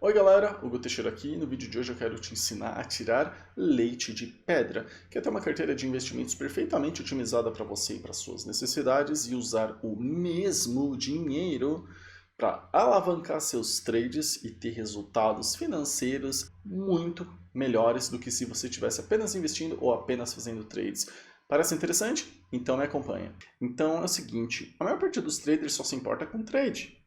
Oi galera, Hugo Teixeira aqui. No vídeo de hoje eu quero te ensinar a tirar leite de pedra, que é ter uma carteira de investimentos perfeitamente otimizada para você e para suas necessidades e usar o mesmo dinheiro para alavancar seus trades e ter resultados financeiros muito melhores do que se você estivesse apenas investindo ou apenas fazendo trades. Parece interessante? Então me acompanha. Então é o seguinte, a maior parte dos traders só se importa com trade.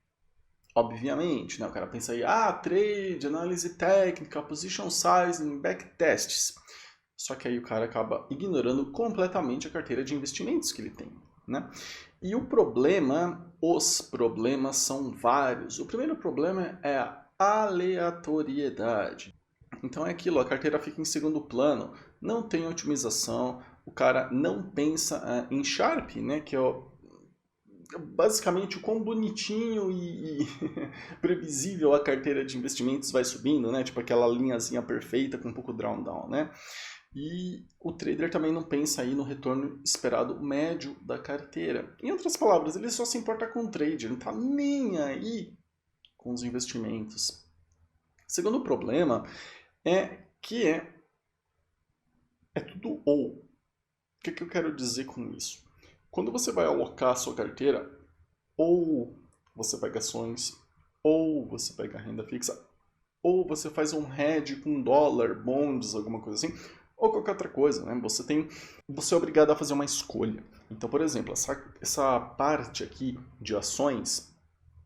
Obviamente, né? O cara pensa aí, trade, análise técnica, position sizing, backtests. Só que aí o cara acaba ignorando completamente a carteira de investimentos que ele tem, né? E os problemas são vários. O primeiro problema é a aleatoriedade. Então é aquilo, a carteira fica em segundo plano, não tem otimização, o cara não pensa em Sharpe, né? Que é basicamente o quão bonitinho e previsível a carteira de investimentos vai subindo, né? Tipo aquela linhazinha perfeita com um pouco down, né? E o trader também não pensa aí no retorno esperado médio da carteira. Em outras palavras, ele só se importa com o trade, não tá nem aí com os investimentos. Segundo problema é tudo ou. O que eu quero dizer com isso? Quando você vai alocar a sua carteira, ou você pega ações, ou você pega renda fixa, ou você faz um hedge com dólar, bonds, alguma coisa assim, ou qualquer outra coisa, né? Você é obrigado a fazer uma escolha. Então, por exemplo, essa parte aqui de ações,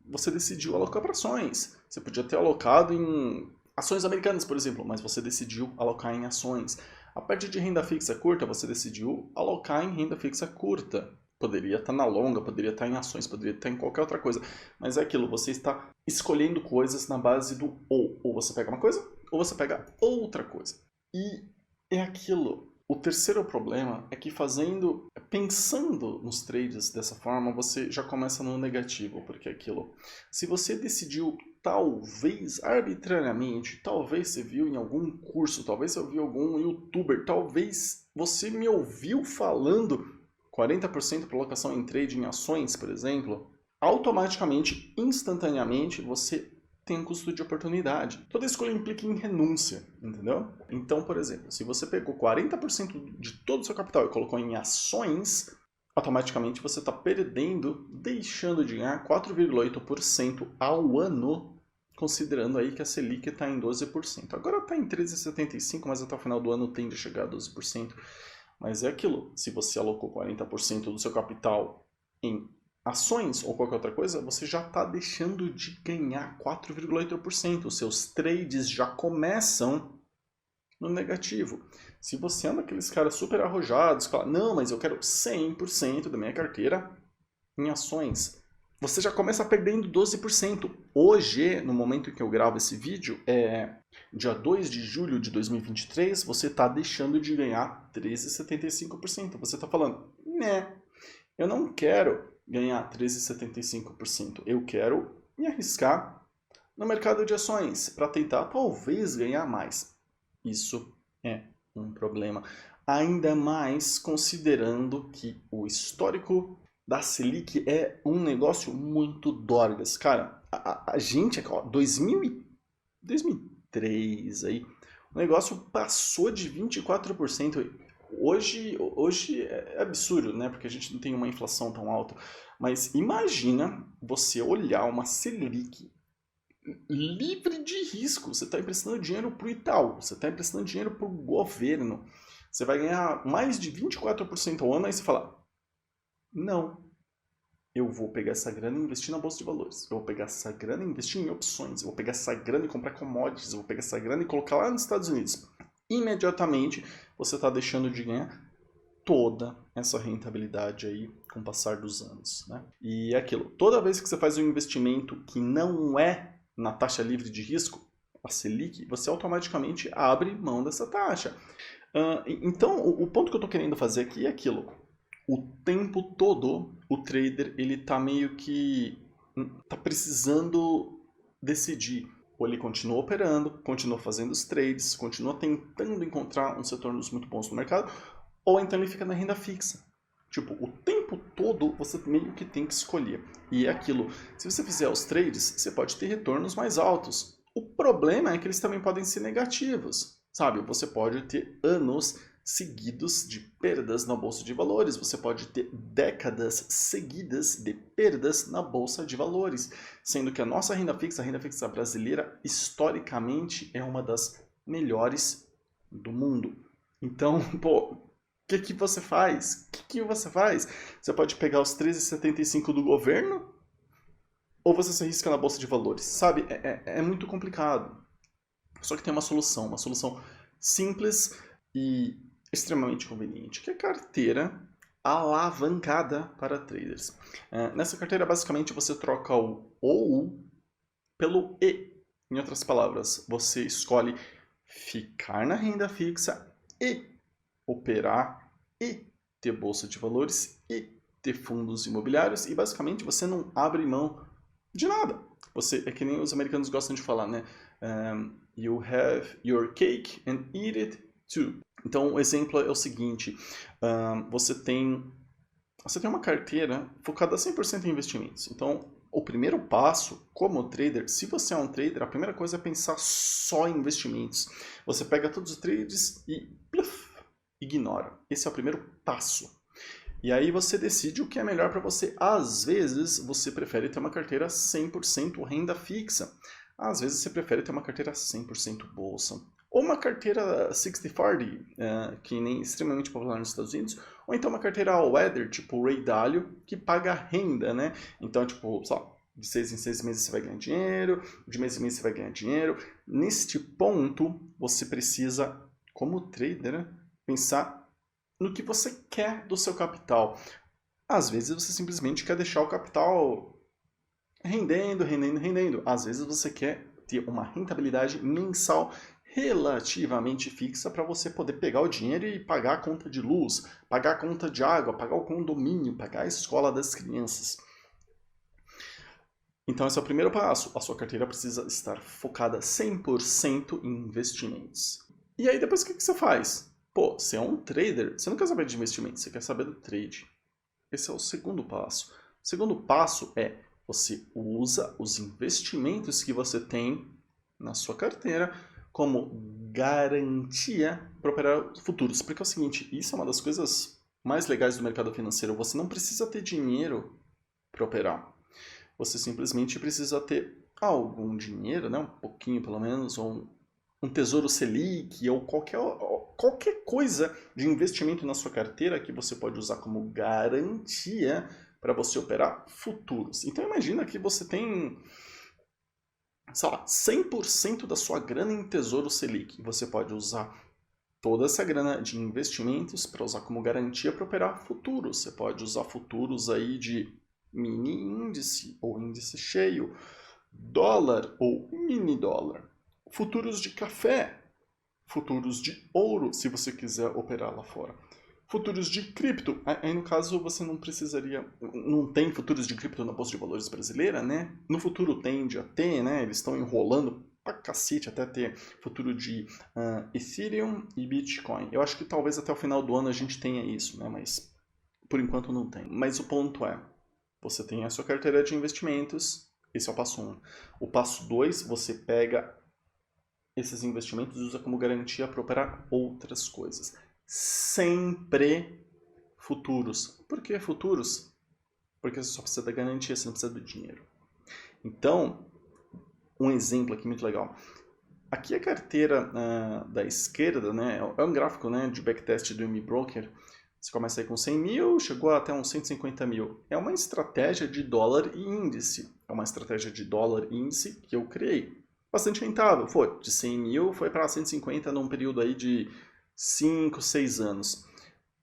você decidiu alocar para ações. Você podia ter alocado em ações americanas, por exemplo, mas você decidiu alocar em ações. A parte de renda fixa curta, você decidiu alocar em renda fixa curta. Poderia estar na longa, poderia estar em ações, poderia estar em qualquer outra coisa. Mas é aquilo, você está escolhendo coisas na base do ou. Ou você pega uma coisa, ou você pega outra coisa. E é aquilo. O terceiro problema é que pensando nos trades dessa forma, você já começa no negativo, porque é aquilo. Se você decidiu talvez arbitrariamente, talvez você viu em algum curso, talvez você ouviu algum youtuber, talvez você me ouviu falando 40% para alocação em trade em ações, por exemplo, automaticamente, instantaneamente, você tem um custo de oportunidade. Toda escolha implica em renúncia, entendeu? Então, por exemplo, se você pegou 40% de todo o seu capital e colocou em ações, automaticamente você está perdendo, deixando de ganhar 4,8% ao ano, considerando aí que a Selic está em 12%. Agora está em 13,75%, mas até o final do ano tende a chegar a 12%. Mas é aquilo, se você alocou 40% do seu capital em ações ou qualquer outra coisa, você já está deixando de ganhar 4,8%. Os seus trades já começam no negativo. Se você é um daqueles caras super arrojados, que fala, não, mas eu quero 100% da minha carteira em ações, você já começa perdendo 12%. Hoje, no momento em que eu gravo esse vídeo, dia 2 de julho de 2023, você está deixando de ganhar 13,75%. Você está falando, né, eu não quero ganhar 13,75%. Eu quero me arriscar no mercado de ações para tentar talvez ganhar mais. Isso é um problema. Ainda mais considerando que o histórico da Selic é um negócio muito dorgas. Cara, a gente, ó, 2003 aí, o negócio passou de 24%. Hoje é absurdo, né? Porque a gente não tem uma inflação tão alta. Mas imagina você olhar uma Selic livre de risco. Você está emprestando dinheiro para o Itaú, você está emprestando dinheiro para o governo. Você vai ganhar mais de 24% ao ano, aí você fala, não, eu vou pegar essa grana e investir na bolsa de valores. Eu vou pegar essa grana e investir em opções. Eu vou pegar essa grana e comprar commodities. Eu vou pegar essa grana e colocar lá nos Estados Unidos. Imediatamente você está deixando de ganhar toda essa rentabilidade aí com o passar dos anos, né? E é aquilo. Toda vez que você faz um investimento que não é na taxa livre de risco, a Selic, você automaticamente abre mão dessa taxa. Então, o ponto que eu estou querendo fazer aqui é aquilo. O tempo todo, o trader ele tá meio que tá precisando decidir. Ou ele continua operando, continua fazendo os trades, continua tentando encontrar uns retornos muito bons no mercado, ou então ele fica na renda fixa. Tipo, o tempo todo você meio que tem que escolher. E é aquilo, se você fizer os trades, você pode ter retornos mais altos. O problema é que eles também podem ser negativos, sabe? Você pode ter anos seguidos de perdas na bolsa de valores, você pode ter décadas seguidas de perdas na bolsa de valores, sendo que a nossa a renda fixa brasileira, historicamente é uma das melhores do mundo. Então, pô, o que você faz? O que você faz? Você pode pegar os 13,75 do governo ou você se arrisca na bolsa de valores, sabe? É muito complicado. Só que tem uma solução simples e extremamente conveniente, que é a carteira alavancada para traders. Nessa carteira, basicamente, você troca o OU pelo E. Em outras palavras, você escolhe ficar na renda fixa e operar e ter bolsa de valores e ter fundos imobiliários e basicamente você não abre mão de nada. Você é que nem os americanos gostam de falar, né? You have your cake and eat it too. Então, o exemplo é o seguinte: você tem uma carteira focada 100% em investimentos. Então, o primeiro passo, como trader, se você é um trader, a primeira coisa é pensar só em investimentos. Você pega todos os trades e pluf, ignora. Esse é o primeiro passo. E aí você decide o que é melhor para você. Às vezes você prefere ter uma carteira 100% renda fixa. Às vezes você prefere ter uma carteira 100% bolsa. Ou uma carteira 60-40, que nem extremamente popular nos Estados Unidos. Ou então uma carteira all-weather, tipo Ray Dalio, que paga renda, né? Então, tipo, só de 6 em 6 meses você vai ganhar dinheiro, de mês em mês você vai ganhar dinheiro. Neste ponto, você precisa, como trader, pensar no que você quer do seu capital. Às vezes você simplesmente quer deixar o capital rendendo. Às vezes você quer ter uma rentabilidade mensal relativamente fixa para você poder pegar o dinheiro e pagar a conta de luz, pagar a conta de água, pagar o condomínio, pagar a escola das crianças. Então esse é o primeiro passo. A sua carteira precisa estar focada 100% em investimentos. E aí depois o que você faz? Pô, você é um trader, você não quer saber de investimento, você quer saber do trade. Esse é o segundo passo. O segundo passo é você usa os investimentos que você tem na sua carteira como garantia para operar futuros. Porque é o seguinte, isso é uma das coisas mais legais do mercado financeiro. Você não precisa ter dinheiro para operar. Você simplesmente precisa ter algum dinheiro, né? Um pouquinho pelo menos, ou um tesouro Selic, ou qualquer coisa de investimento na sua carteira que você pode usar como garantia para você operar futuros. Então imagina que você tem, sei lá, 100% da sua grana em tesouro Selic. Você pode usar toda essa grana de investimentos para usar como garantia para operar futuros. Você pode usar futuros aí de mini índice ou índice cheio, dólar ou mini dólar, futuros de café, futuros de ouro, se você quiser operar lá fora, futuros de cripto. Aí no caso você não precisaria, não tem futuros de cripto na Bolsa de Valores brasileira, né? No futuro tende a ter, né? Eles estão enrolando pra cacete até ter futuro de Ethereum e Bitcoin. Eu acho que talvez até o final do ano a gente tenha isso, né? Mas por enquanto não tem. Mas o ponto é, você tem a sua carteira de investimentos, esse é o passo 1. O passo 2, você pega esses investimentos e usa como garantia para operar outras coisas. Sempre futuros. Por que futuros? Porque você só precisa da garantia, você não precisa do dinheiro. Então, um exemplo aqui muito legal. Aqui a carteira da esquerda, né, é um gráfico, né, de backtest do MBroker. Você começa aí com 100 mil, chegou até uns 150 mil. É uma estratégia de dólar e índice. É uma estratégia de dólar e índice que eu criei. Bastante rentável. Foi de 100 mil, foi para 150 num período aí de 5, 6 anos.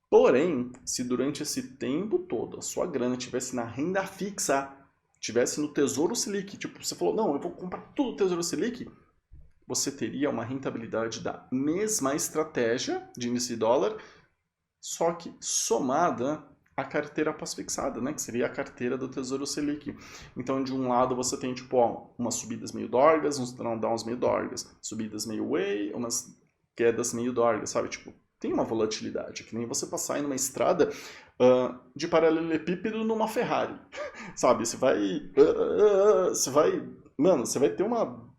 Porém, se durante esse tempo todo a sua grana estivesse na renda fixa, estivesse no Tesouro Selic, tipo, você falou, não, eu vou comprar tudo no Tesouro Selic, você teria uma rentabilidade da mesma estratégia de índice de dólar, só que somada à carteira pós-fixada, né? Que seria a carteira do Tesouro Selic. Então, de um lado você tem, tipo, umas subidas meio dorgas, uns drawdowns meio dorgas, subidas meio way, umas quedas meio dorgas, sabe? Tipo, tem uma volatilidade, que nem você passar em uma estrada de paralelepípedo numa Ferrari, sabe? Você vai... Mano, você vai ter uma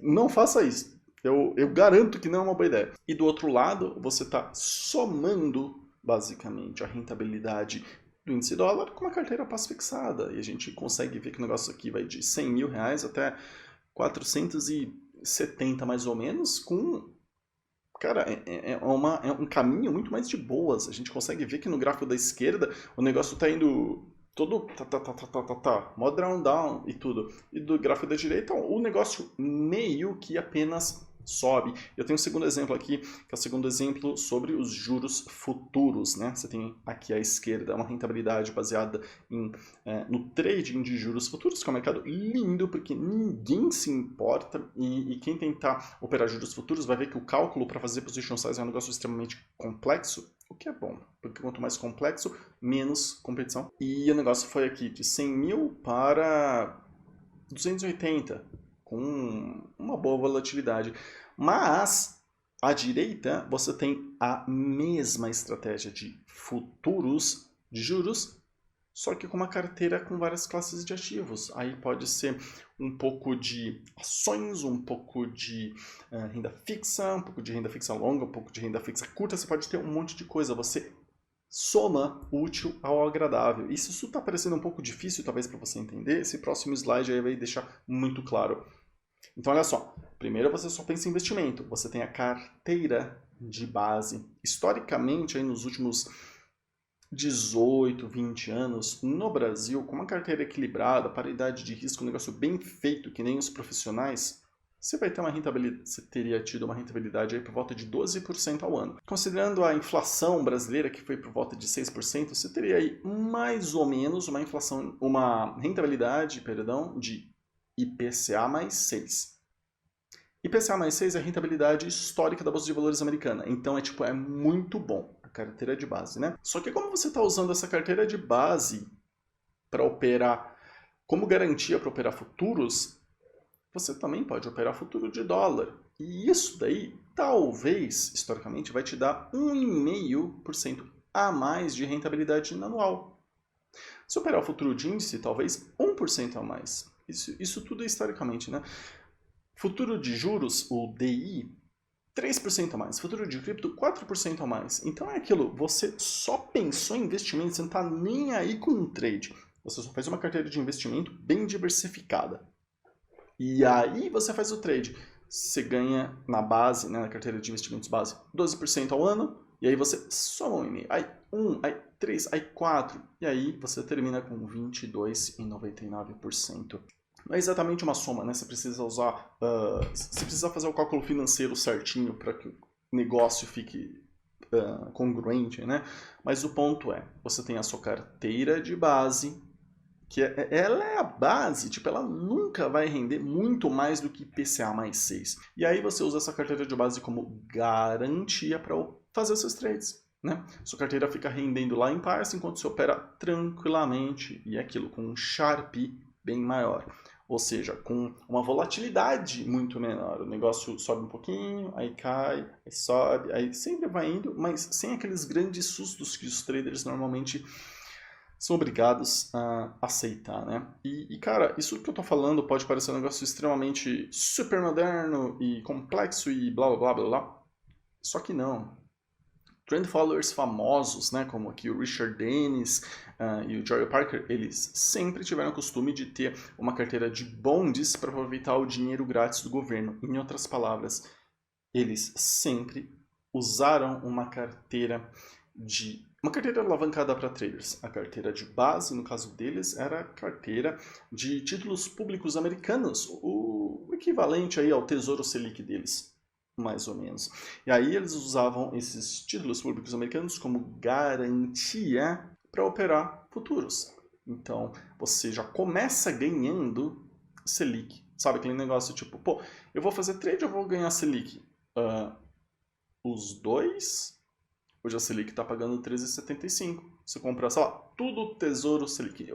Não faça isso. Eu garanto que não é uma boa ideia. E do outro lado, você está somando, basicamente, a rentabilidade do índice dólar com uma carteira pós-fixada. E a gente consegue ver que o negócio aqui vai de R$ 100.000 até 470 mais ou menos, com... Cara, é um caminho muito mais de boas. A gente consegue ver que no gráfico da esquerda o negócio está indo todo mó down e tudo. E do gráfico da direita o negócio meio que apenas sobe. Eu tenho um segundo exemplo aqui, que é o segundo exemplo sobre os juros futuros, né? Você tem aqui à esquerda uma rentabilidade baseada no trading de juros futuros, que é um mercado lindo, porque ninguém se importa, e quem tentar operar juros futuros vai ver que o cálculo para fazer position size é um negócio extremamente complexo, o que é bom, porque quanto mais complexo, menos competição. E o negócio foi aqui de 100 mil para 280, com uma boa volatilidade. Mas, à direita, você tem a mesma estratégia de futuros de juros, só que com uma carteira com várias classes de ativos. Aí pode ser um pouco de ações, um pouco de renda fixa, um pouco de renda fixa longa, um pouco de renda fixa curta. Você pode ter um monte de coisa. Você soma o útil ao agradável. E se isso está parecendo um pouco difícil, talvez, para você entender, esse próximo slide aí vai deixar muito claro. Então, olha só. Primeiro, você só pensa em investimento. Você tem a carteira de base. Historicamente, aí nos últimos 18, 20 anos, no Brasil, com uma carteira equilibrada, paridade de risco, um negócio bem feito, que nem os profissionais, você vai ter uma rentabilidade, você teria tido uma rentabilidade aí por volta de 12% ao ano. Considerando a inflação brasileira, que foi por volta de 6%, você teria aí mais ou menos uma rentabilidade, perdão, de IPCA mais 6. IPCA mais 6 é a rentabilidade histórica da Bolsa de Valores americana. Então é muito bom a carteira de base, né? Só que como você está usando essa carteira de base para operar, como garantia para operar futuros, você também pode operar futuro de dólar. E isso daí, talvez, historicamente, vai te dar 1,5% a mais de rentabilidade anual. Se operar o futuro de índice, talvez 1% a mais. Isso tudo é historicamente, né? Futuro de juros, o DI, 3% a mais. Futuro de cripto, 4% a mais. Então é aquilo, você só pensou em investimento, você não está nem aí com um trade. Você só faz uma carteira de investimento bem diversificada. E aí você faz o trade. Você ganha na base, né, na carteira de investimentos base, 12% ao ano. E aí você soma um e-mail. Aí 1, aí 3, aí 4. E aí você termina com 22,99%. Não é exatamente uma soma, né? Você precisa usar... você precisa fazer o cálculo financeiro certinho para que o negócio fique congruente, né? Mas o ponto é, você tem a sua carteira de base, que ela é a base, tipo, ela nunca vai render muito mais do que IPCA mais 6. E aí você usa essa carteira de base como garantia para fazer os seus trades, né? Sua carteira fica rendendo lá em parça enquanto você opera tranquilamente, e é aquilo, com um Sharp bem maior. Ou seja, com uma volatilidade muito menor. O negócio sobe um pouquinho, aí cai, aí sobe, aí sempre vai indo, mas sem aqueles grandes sustos que os traders normalmente são obrigados a aceitar, né? Cara, isso que eu tô falando pode parecer um negócio extremamente super moderno e complexo e blá blá blá blá blá. Só que não. Trend followers famosos, né, como aqui o Richard Dennis e o Joy Parker, eles sempre tiveram o costume de ter uma carteira de bonds para aproveitar o dinheiro grátis do governo. Em outras palavras, eles sempre usaram uma carteira alavancada para traders. A carteira de base, no caso deles, era a carteira de títulos públicos americanos, o equivalente aí ao Tesouro Selic deles, mais ou menos. E aí eles usavam esses títulos públicos americanos como garantia para operar futuros. Então, você já começa ganhando Selic. Sabe aquele negócio tipo, pô, eu vou fazer trade ou vou ganhar Selic? Os dois? Hoje a Selic está pagando 13,75. Você compra, sei lá, tudo Tesouro Selic.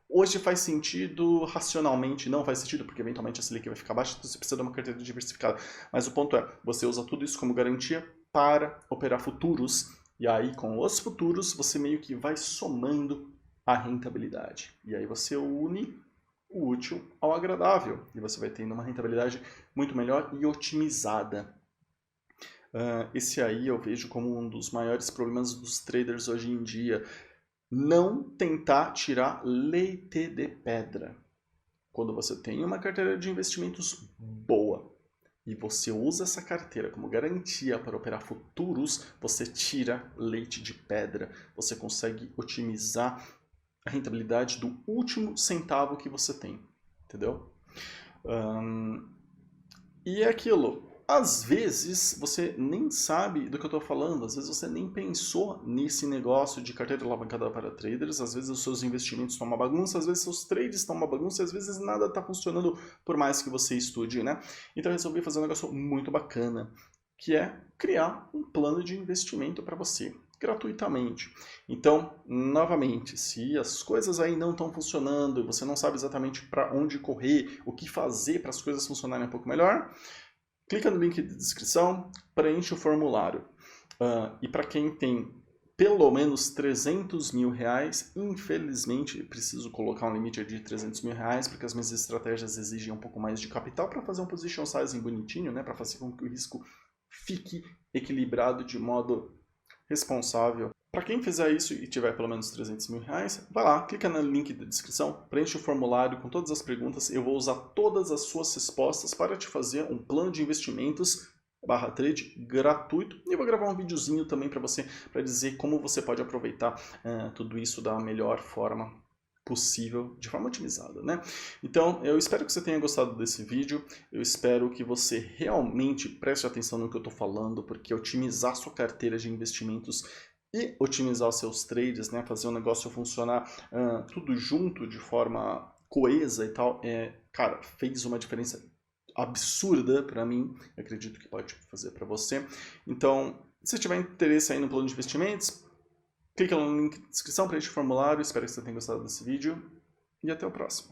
Hoje faz sentido, racionalmente não faz sentido, porque eventualmente a Selic vai ficar baixa, então você precisa de uma carteira diversificada. Mas o ponto é, você usa tudo isso como garantia para operar futuros, e aí com os futuros você meio que vai somando a rentabilidade. E aí você une o útil ao agradável. E você vai tendo uma rentabilidade muito melhor e otimizada. Esse aí eu vejo como um dos maiores problemas dos traders hoje em dia. Não tentar tirar leite de pedra. Quando você tem uma carteira de investimentos boa e você usa essa carteira como garantia para operar futuros, você tira leite de pedra. Você consegue otimizar a rentabilidade do último centavo que você tem. Entendeu? E é aquilo. Às vezes você nem sabe do que eu estou falando, às vezes você nem pensou nesse negócio de carteira alavancada para traders, às vezes os seus investimentos estão uma bagunça, às vezes seus trades estão uma bagunça, e às vezes nada está funcionando por mais que você estude, né? Então eu resolvi fazer um negócio muito bacana, que é criar um plano de investimento para você, gratuitamente. Então, novamente, se as coisas aí não estão funcionando, você não sabe exatamente para onde correr, o que fazer para as coisas funcionarem um pouco melhor, clica no link de descrição, preenche o formulário. E para quem tem pelo menos 300 mil reais, infelizmente preciso colocar um limite de 300 mil reais, porque as minhas estratégias exigem um pouco mais de capital para fazer um position sizing bonitinho, né, para fazer com que o risco fique equilibrado de modo responsável. Para quem fizer isso e tiver pelo menos 300 mil reais, vai lá, clica no link da descrição, preenche o formulário com todas as perguntas, eu vou usar todas as suas respostas para te fazer um plano de investimentos /trade gratuito, e eu vou gravar um videozinho também para você, para dizer como você pode aproveitar tudo isso da melhor forma possível, de forma otimizada, né? Então, eu espero que você tenha gostado desse vídeo, eu espero que você realmente preste atenção no que eu estou falando, porque otimizar sua carteira de investimentos e otimizar os seus trades, né, fazer o negócio funcionar tudo junto de forma coesa e tal, cara, fez uma diferença absurda para mim, eu acredito que pode fazer para você. Então, se tiver interesse aí no plano de investimentos, clica no link na descrição, preenche o formulário, espero que você tenha gostado desse vídeo e até o próximo.